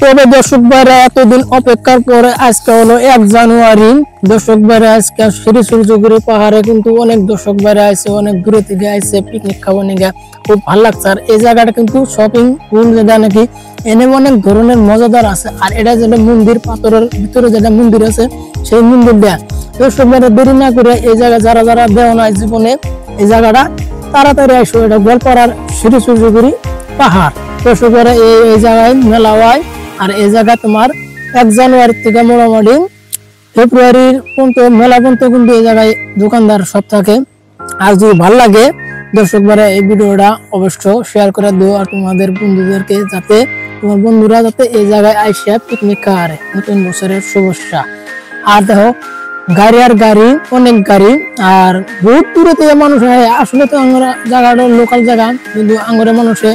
তবে দর্শক ভাইরা এতদিন অপেক্ষার পরে আজকে হলো 1 জানুয়ারি। দর্শক ভাইরা আজকে শ্রীসূর্যপুর পাহাড়ে কিন্তু অনেক দর্শক ভাইরা আছে, অনেক দূরে থেকে আসছে পিকনিক খাওয়ার নিয়ে। খুব ভালো লাগছে। আর এই জায়গাটা কিন্তু শপিং মল যেটা নাকি এনে অনেক ধরনের মজাদার আছে। আর এটা যেটা মন্দির, পাথরের ভিতরে যেটা মন্দির আছে সেই মন্দির দেয়া। দর্শক ভাইরা দেরি না করে এই জায়গা যারা যারা দেওয়া নাই জীবনে এই জায়গাটা তাড়াতাড়ি আসো। এটা গোয়ালপাড়ার শ্রীসূর্যপুর পাহাড়। দর্শক ভাইরা এই জায়গায় মেলা হয়। আর এই জায়গা তোমার 1 জানুয়ারি থেকে মোটামুটি ফেব্রুয়ারির পর্যন্ত মেলা পর্যন্ত কিন্তু এই জায়গায় দোকানদার সব থাকে। আর যদি ভালো লাগে দর্শক ভাইরা এই ভিডিওটা অবশ্য শেয়ার করে দিও আর তোমাদের বন্ধুদেরকে, যাতে তোমার বন্ধুরা যাতে এই জায়গায় আইসা পিকনিক খাওয়ারে নতুন বছরের শুভেচ্ছা। আর দেখো গাড়ি আর গাড়ি, অনেক গাড়ি আর বহুত দূরে থেকে মানুষ হয়। আসলে তো আমরা জায়গাটা লোকাল জায়গা, কিন্তু আঙ্গুরের মানুষে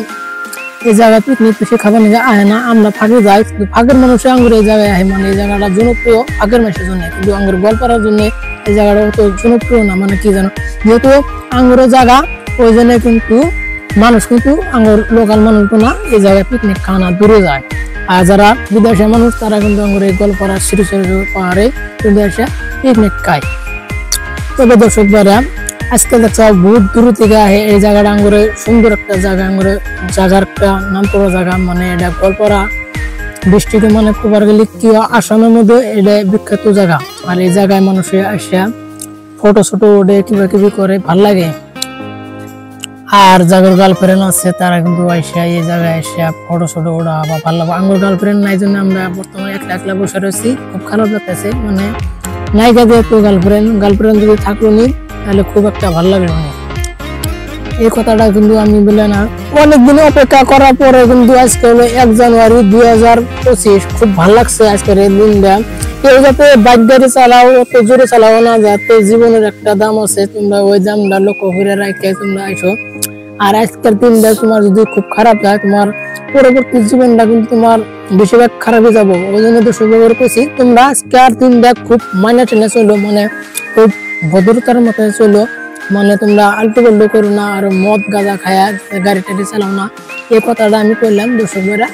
এই জায়গায় পিকনিক বেশি খাবার নিয়ে আহে না। আমরা ফাঁকে যাই, কিন্তু ফাঁকের মানুষে আঙ্গুর এই জায়গায় আহে। মানে এই জায়গাটা জনপ্রিয় ফাঁকের মানুষের জন্য, কিন্তু আঙ্গুর গোয়ালপাড়ার জন্য এই জায়গাটা অত জনপ্রিয় না। মানে কি জানো, যেহেতু আঙ্গুরের জায়গা ওই জন্য কিন্তু মানুষ কিন্তু আঙ্গুর লোকাল মানুষ না এই জায়গায় পিকনিক খাওয়া দূরে যায়। আর যারা বিদেশের মানুষ তারা কিন্তু আঙ্গুর এই গোয়ালপাড়ার শ্রীসূর্যপুর পাহাড়ে কিন্তু এসে পিকনিক খায়। তবে দর্শক ভাইরা আজকে দেখছো বহুত দূর থেকে আহে এই জায়গাটা। আঙ্গুরে সুন্দর একটা জায়গা, আঙ্গুরে জায়গার একটা নাম করা জায়গা। মানে এটা গোয়ালপাড়া ডিস্ট্রিক্টে মানে কুবার গেলে কি আসামের মধ্যে এটা বিখ্যাত জায়গা। আর এই জায়গায় মানুষে আসা ফটো ছোটো ওঠে, কিবা কিবি করে ভাল লাগে। আর যাদের গার্লফ্রেন্ড আছে তারা কিন্তু আইসা এই জায়গায় এসে ফটো ছোটো ওঠা বা ভালো লাগে। আঙ্গুর গার্লফ্রেন্ড নাই জন্য আমরা বর্তমানে একলা একলা বসে রয়েছি, খুব খারাপ লাগতেছে। মানে নায়িকা যেহেতু গার্লফ্রেন্ড যদি থাকলো নি তাহলে খুব একটা ভালো লাগলো না। এই কথাটা কিন্তু আমি বলে না, অনেকদিন অপেক্ষা করার পরে কিন্তু আজকে হলো 1 জানুয়ারি 2025। খুব ভালো লাগছে আজকের এই দিনটা। কেউ যাতে বাইক গাড়ি চালাও অত জোরে চালাও না, যাতে জীবনের একটা দাম আছে তোমরা ওই দামটা লক্ষ্য করে রাখে তোমরা আইসো। আর আজকের দিনটা তোমার যদি খুব খারাপ যায়, তোমার পরবর্তী জীবনটা কিন্তু তোমার বেশিরভাগ খারাপ হয়ে যাবো। ওই জন্য তো সবাই করছি তোমরা আজকের দিনটা খুব মাইনে টেনে চলো, মানে খুব ভদ্রতার মতো চলো। মানে তোমরা আলটু পাল্টু করো না, আর মদ গাঁজা খায়া গাড়ি টাড়ি চালাও না। এই কথাটা আমি করলাম দর্শক ভাইরা।